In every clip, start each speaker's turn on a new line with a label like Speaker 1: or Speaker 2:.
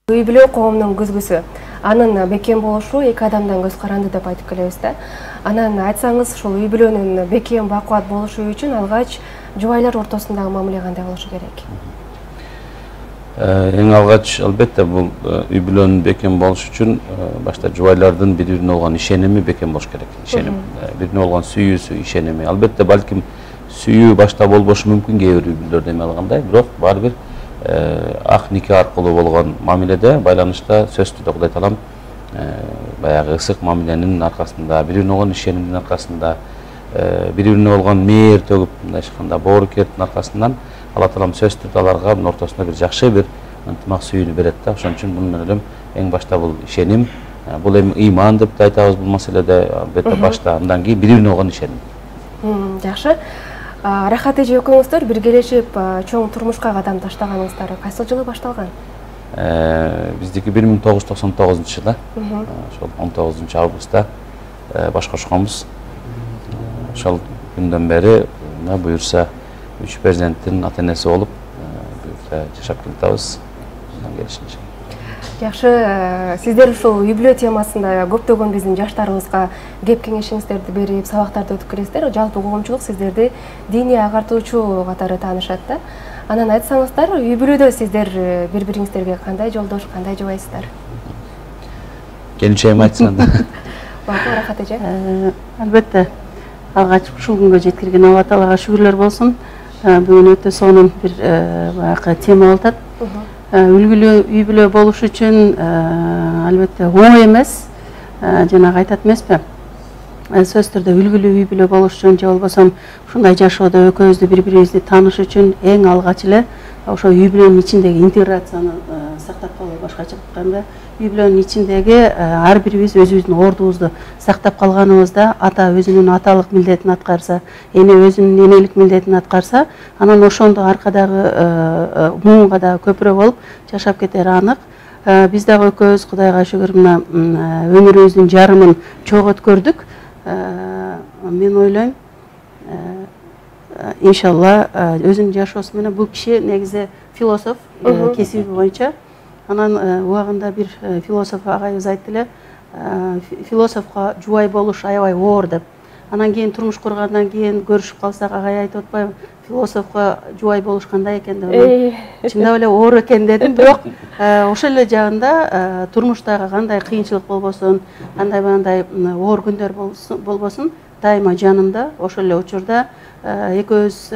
Speaker 1: Үй бүлө коомдун көзгүсү. Анын бекем болушу эки адамдан көз каранды деп айтып келебиз да. Анан айтсаңыз, ушул үй бүлөнүн бекем бакубат болушу үчүн алгач жубайлар ортосундагы мамиле кандай болушу керек?
Speaker 2: Эң алгач албетте бул үй бүлөнүн бекем болушу үчүн башта жубайлардын бири-бирине болгон ишеними бекем болуш керек. Ишеним, бири-бирине болгон сүйүүсү, ишеними. Албетте балким сүйүү башта болбошу мүмкүн кээ бир үй бүлөлөрдө эме алгандай, бирок баары бир ак нике аркылуу болгон мамиледе, байланышта сөз түрдө кудайт алам баягы ысык мамиленин аркасында, бири-бирине болгон ишенимдин аркасында, бири-бирине болгон мээр төгүп, мындай айтканда боорукердин аркасынан Алла Таалам сөз түрдө аларга мунун ортосунда бир жакшы бир ынтымак сүйүүнү берет да. Ошон үчүн муну менен элем эң башта бул ишеним, бул эми ыйман деп да айтабыз бул маселеде, албетте башта, андан кийин бири-бирине болгон ишеним.
Speaker 1: Жакшы. Рахат эже экөөңүздөр биргелешип чоң турмушка кадам таштаганыңыздар кайсы жылы башталган?
Speaker 2: Биздики 1999-жылы, ошол 19-августта баш кошконбуз. Ошол күндөн бери буюрса 3 перзенттин ата-энеси болуп, жашап келатабыз. Келишинче.
Speaker 1: Жакшы, сиздер ушул үй бүлө темасында көптөгөн биздин жаштарыбызга кеп кеңешиңиздерди берип, сабактарды өтүп келесиздер. Жалпы коомчулук сиздерди диний агартуучу катары таанышат да. Анан айтсаңыздар, үй бүлөдө сиздер бири-бириңиздерге кандай жолдош, кандай жубайсыздар?
Speaker 2: Келинчегим айтсын анда.
Speaker 1: Рахат эже.
Speaker 3: Албетте, алгач ушул күнгө жеткирген Алла Таалага шүгүрлөр болсун. Бүгүн өтө сонун бир баягы тема болуп атат. Үлгүлүү үй бүлө болуш үчүн албетте оңой эмес. Жанагы айтат эмеспи? Сөз түрдө үлгүлүү үй бүлө болуш үчүн же болбосо ушундай жашоодо экөөбүздү бири-бирибизди тааныш үчүн эң алгач эле ошо үй бүлөнүн ичиндеги интеграцияны сактап калуу, башкача айтканда үй бүлөнүн ичиндеги ар бирибиз өзүбүздүн ордубузду сактап калганыбызда, ата өзүнүн аталык милдетин аткарса, эне өзүнүн энелик милдетин аткарса, анан ошондо аркадагы муунга да көпүрө болуп жашап кетери анык. Биз дагы экөөбүз Кудайга шүгүр мына өмүрүбүздүн жарымын чогот көрдүк. Мен ойлойм, иншалла өзүнүн жашоосу менен бул киши негизи философ кесиби боюнча. Анан убагында бир философ агайыбыз айтты эле, философко жубай болуш аябай оор деп. Анан кийин турмуш кургандан кийин көрүшүп калсак, агай айтып атпайбы, философко жубай болуш кандай экен деп. Чындап эле оор экен дедим, бирок ошол эле жагында турмуштагы кандай кыйынчылык болбосун, кандай оор күндөр болбосун, дайыма жанымда, ошол эле учурда экөөбүз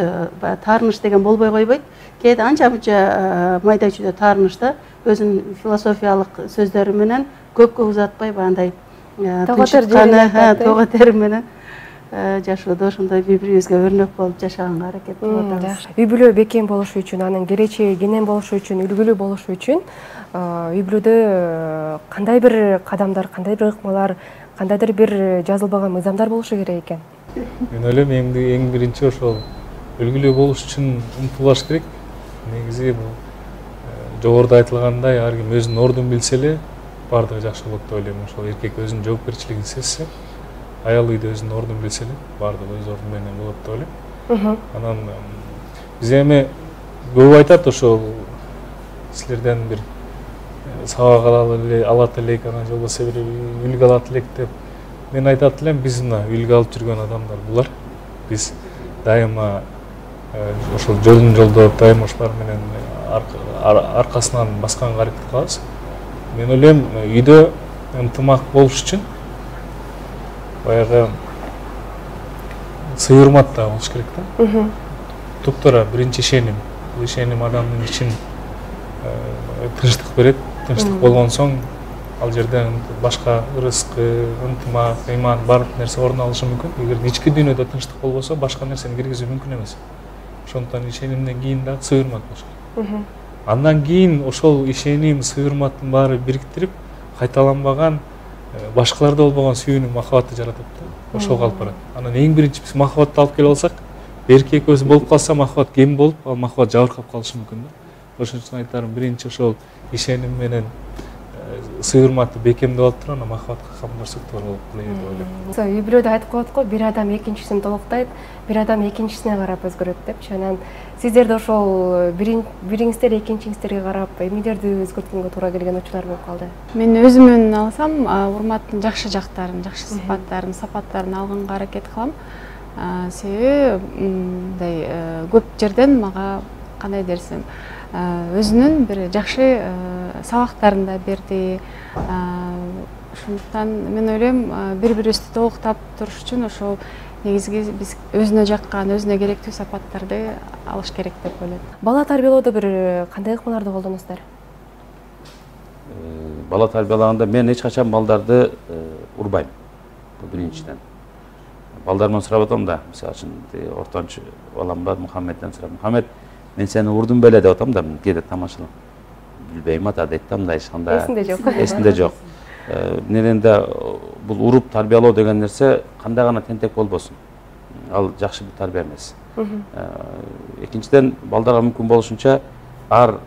Speaker 3: таарыныш деген болбой койбойт. Кээде анча-мынча майда чүйдө таарынышта өзүнүн философиялык сөздөрү менен көпкө узатпай бандай тоо тери менен жашоодо ошондой бири-бирибизге өрнөк болуп жашаганга аракет кылып атабыз.
Speaker 1: Үй бүлө бекем болушу үчүн, анын келечеги кенен болушу үчүн, үлгүлүү болушу үчүн үй бүлөдө кандай бир кадамдар, кандай бир ыкмалар, кандайдыр бир жазылбаган мыйзамдар болушу керек экен?
Speaker 4: Мен ойлойм, эң биринчи ошол үлгүлүү болуш үчүн умтулаш керек. Негизи бул жогоруда айтылгандай, ар ким өзүнүн ордун билсе эле баардыгы жакшы болот деп ойлойм. Ошол эркек өзүнүн жоопкерчилигин сезсе, аял үйдө өзүнүн ордун билсе эле баардыгы өз орду менен болот деп ойлойм. Анан биз эми көп айтат ошол силерден бир сабак алат элек, анан же болбосо бир үлгү алат элек деп. Мен айтат элем, биз мына үлгү алып жүргөн адамдар булар. Биз дайыма ошол жолун жолдоп, дайыма ошолар менен аркасынан басканга аракет кылабыз. Мен ойлойм, үйдө ынтымак болуш үчүн баягы сый-урмат да болуш керек да. Туптура биринчи ишеним. Бул ишеним адамдын ичин тынчтык берет. Тынчтык болгон соң ал жерде башка ырыскы, ынтымак, ыйман баардык нерсе орун алышы мүмкүн. Эгер ички дүйнөдө тынчтык болбосо, башка нерсени киргизүү мүмкүн эмес. Ошондуктан ишенимден кийин дагы сый-урмат болуш керек. Андан кийин ошол ишеним, сый-урматтын баары бириктирип, кайталанбаган, башкаларда болбогон сүйүүнү, махабатты жаратат да. Ошого алып барат. Анан эң биринчи биз махабатты алып келип алсак, берки экөөбүз болуп калса, махабат кем болуп, ал махабат жабыркап калышы мүмкүн да. Ошон үчүн айтарым, биринчи ошол ишеним менен ысый урматты бекемдеп алып туруп анан махабатка камдырсак туура болуп калайын деп ойлойм.
Speaker 1: Үй бүлөдө айтып коет го, бир адам экинчисин толуктайт, бир адам экинчисине карап өзгөрөт депчи. Анан сиздер да ошол бириңиздер экинчиңиздерге карап эмнелерди өзгөрткөнгө туура келген учурлар болуп калды?
Speaker 5: Мен өзүмдүн алсам, урматтын жакшы жактарын, жакшы сыпаттарын, сапаттарын алганга аракет кылам. Себеби мындай көп жерден мага кандай дерсем, өзүнүн бир жакшы сабактарын да берди. Ошондуктан мен ойлойм, бири-бирибизди толуктап туруш үчүн ошол негизги биз өзүнө жаккан, өзүнө керектүү сапаттарды алыш керек деп ойлойм.
Speaker 1: Бала тарбиялоодо бир кандай ыкмаларды колдоносуздар?
Speaker 2: Бала тарбиялаганда мен эч качан балдарды урбайм. Бул биринчиден. Балдарымдан сурап атам да, мисалы үчүн ортончу балам бар, Мухаммедден сурап, Мухаммед, мен сени урдум беле деп атам да, кээде тамашалап. Билбейм ата деп атам да, эч кандай
Speaker 1: эсинде жок.
Speaker 2: Эсинде жок. Неденде бул уруп тарбиялоо деген нерсе кандай гана тентек болбосун. Ал жакшы бир тарбия эмес. Экинчиден балдарга мүмкүн болушунча ар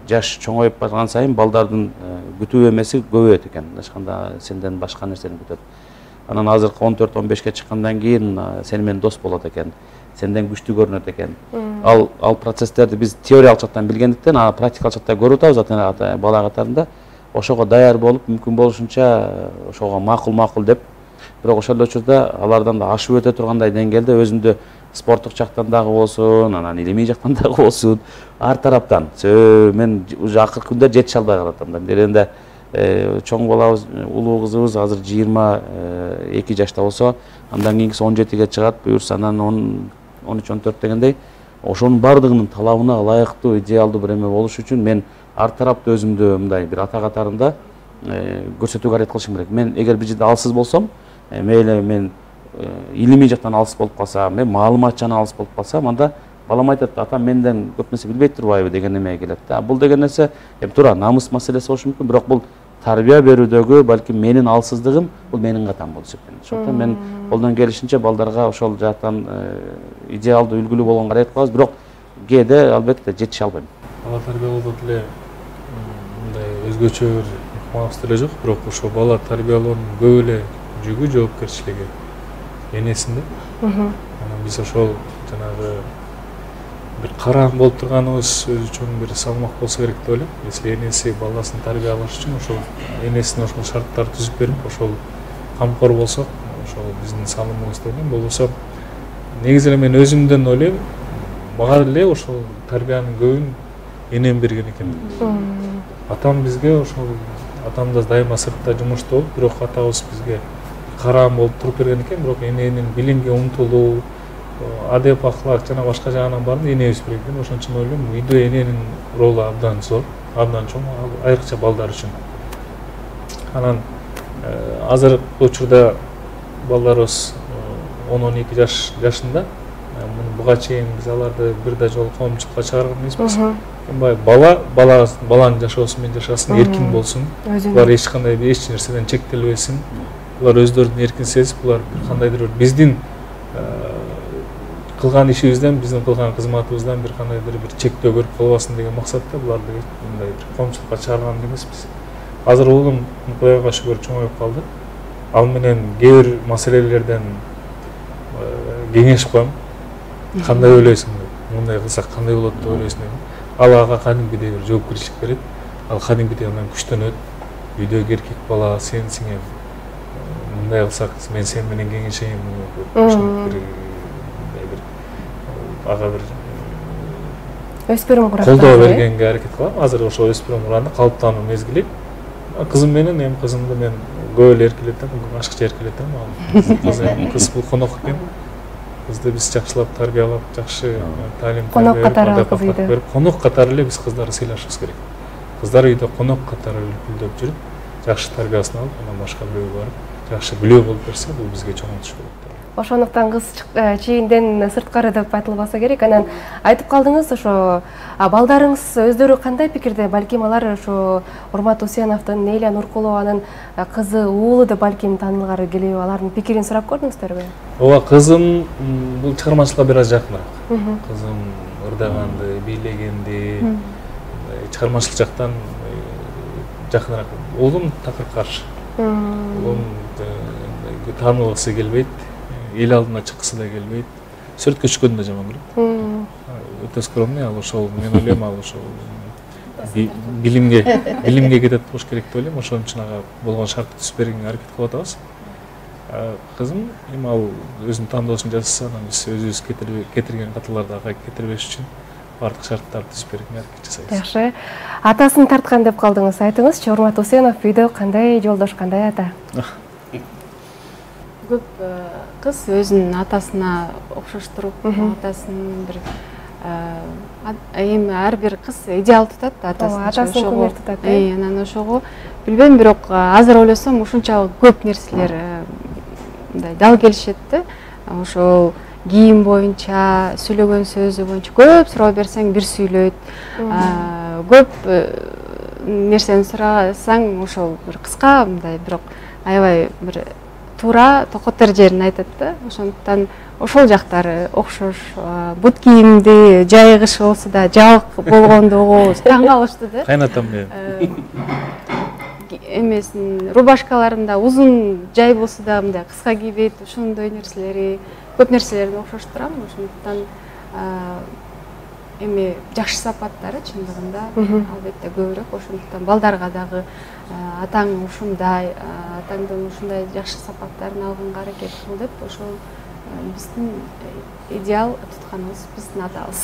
Speaker 2: жаш чоңоюп барган сайын балдардын күтүү эмеси көбөйөт экен. Ачканда сенден башка нерсени күтөт. Анан азыркы 14-15ке чыккандан кийин сени менен дос болот экен, сенден күчтүү көрүнөт экен. Ал процесстерди биз теориялык жактан билгендиктен, практикалык жакта көрүп атабыз ата бала катарында. Ошого даяр болуп, мүмкүн болушунча ошого макул деп, бирок ошол учурда алардан да ашып өтө тургандай деңгээлде өзүмдү спорттук жактан дагы болсун, анан илимий жактан дагы болсун, ар тараптан. Мен уже акыркы күндө жетише албай калатам да. Дегенде чоң балабыз, улуу кызыбыз азыр 22 жашта болсо, андан кийинкиси 17ге чыгат, буюрса анан 13-14 дегендей, ошонун бардыгынын талабына ылайыктуу, идеалдуу бир эме болуш үчүн мен ар тарапты өзүмдү мындай бир ата катарында көрсөтүүгө аракет кылышым керек. Мен эгер бир жерде алсыз болсом, мейли мен илимий жактан алыс болуп калсам, мен маалыматчан алыс болуп калсам, анда балам айтат, атам менден көп нерсе билбей турбайбы деген эме келет. Бул деген нерсе туура намыс маселеси болушу мүмкүн, бирок бул тарбия берүүдөгү балким менин алсыздыгым, бул менин катам болуп эсептелет. Ошондуктан мен колдон келишинче балдарга ошол жактан идеалдуу үлгүлүү болгонго аракет кылабыз, бирок кээде албетте жетише албайм.
Speaker 4: Бала тарбиялоодо деле мындай өзгөчө бир ыкмабыз деле жок, бирок ошо бала тарбиялоонун көп эле жүгү, жоопкерчилиги энесинде. Анан биз ошол жанагы бир караң болуп турганыбыз өзү үчүн бир салмак болсо керек деп ойлойм. Если энеси баласын тарбиялаш үчүн ошол энесине ошол шарттарды түзүп берип, ошол камкор болсок, ошол биздин салымыбыз деп ойлойм. Болбосо негизи эле мен өзүмдөн ойлойм, мага деле ошол тарбиянын көбүн энем берген экен. Атам бизге ошол атам да дайыма сыртта жумушта болуп, бирок атабыз бизге караң болуп туруп берген экен, бирок эненин билимге умтулуу, адеп аклак жана башка жагынан баарын энебиз берген экен. Ошон үчүн ойлойм, үйдө эненин ролу абдан зор, абдан чоң, айрыкча балдар үчүн. Анан азыркы учурда балдарыбыз 10-12 жашында, буга чейин биз аларды бир да жолу коомчулукка чыгарган эмеспиз. Баланын жашоосу менен жашасын, эркин болсун. Булар эч кандай эч нерседен чектелбесин. Булар өздөрүн эркин сезип, булар бир кандайдыр бир биздин кылган ишибизден, биздин кылган кызматыбыздан бир кандайдыр бир чектөө көрүп калбасын деген максатта буларды мындай бир коомчулукка чыгарган эмеспиз. Азыр уулум Кудайга шүгүр чоңоюп калды. Ал менен кээ бир маселелерден кеңеш коем. Кандай ойлойсуң? Мындай кылсак кандай болот деп ойлойсуң деп. Ал ага кадимкидей бир жоопкерчилик берет. Ал кадимкидей андан күчтөнөт. Үйдөгү эркек бала сенсиң эми. Мындай кылсак мен сен менен кеңешейин. Ага бир
Speaker 1: өспүрүм курат.
Speaker 4: Колдоо бергенге аракет кылам. Азыр ошо өспүрүм кураны калыптануу мезгили. Кызым менен эми кызымды мен көп эле эркелетем, башкача эркелетем. Кыз бул конок экен. Кызды биз жакшылап тарбиялап, жакшы талим
Speaker 1: конок катары берип,
Speaker 4: конок катары эле биз кыздарды сыйлашыбыз керек. Кыздар үйдө конок катары үлпүлдөп жүрүп, жакшы тарбиясын алып, анан башка бирөөгө барып, жакшы билүү болуп берсе, бул бизге чоң утуш болот.
Speaker 1: Ошондуктан кыз чийинден сырткары деп айтылбаса керек. Анан айтып калдыңыз, ошо балдарыңыз өздөрү кандай пикирде? Балким алар ошо Урмат Усеновдун, Нейля Нуркулованын кызы, уулу деп балким таанылгары келеби? Алардын пикирин сурап көрдүңүздөрбү?
Speaker 4: Ооба, кызым бул чыгармачылыкка бир аз жакыныраак. Кызым ырдаганды, бийлегенди, чыгармачылык жактан жакыныраак. Улум такыр каршы. Улум таанылгысы келбейт, эл алдына чыккысы да келбейт. Сүрөткө түшкөндө да жаман көрөт. Өтө скромный, ал ошол мен ойлойм, ал ошол билимге кетет болуш керек деп ойлойм. Ошон үчүн ага болгон шартты түзүп бергенге аракет кылып атабыз. Кызым эми ал өзүнүн тандоосун жасаса, анан биз өзүбүз кетирген каталарды ага кетирбеш үчүн бардык шарттарды түзүп бергенге аракет жасайбыз.
Speaker 1: Жакшы. Атасын тарткан деп калдыңыз. Айтыңызчы, Урмат Усенов үйдө кандай жолдош, кандай ата?
Speaker 5: Көп кыз өзүнүн атасына окшоштуруп, атасын бир эми ар бир кыз идеал тутат атасын
Speaker 1: күмөр тутат.
Speaker 5: Анан ошого билбейм, бирок азыр ойлосом ушунчалык көп нерселер мындай дал келишет да. Ошол кийим боюнча, сүйлөгөн сөзү боюнча көп суроо берсең бир сүйлөйт. Көп нерсени сурасаң ошол бир кыска мындай, бирок аябай бир туура токотор жерин айтат да. Ошондуктан ошол жактары окшош. Бут кийимди жайгышы болсо да жабык болгондугу таң калышты да.
Speaker 4: Кайнатам
Speaker 5: эмесин рубашкаларында узун жай болсо да мындай кыска кийбейт. Ошондой нерселери, көп нерселерди окшоштурам. Ошондуктан эми жакшы сапаттары чындыгында албетте көбүрөөк. Ошондуктан балдарга дагы атаң ушундай, атаңдын ушундай жакшы сапаттарын алганга аракет кыл деп, ошол биздин идеал тутканыбыз, биздин атабыз.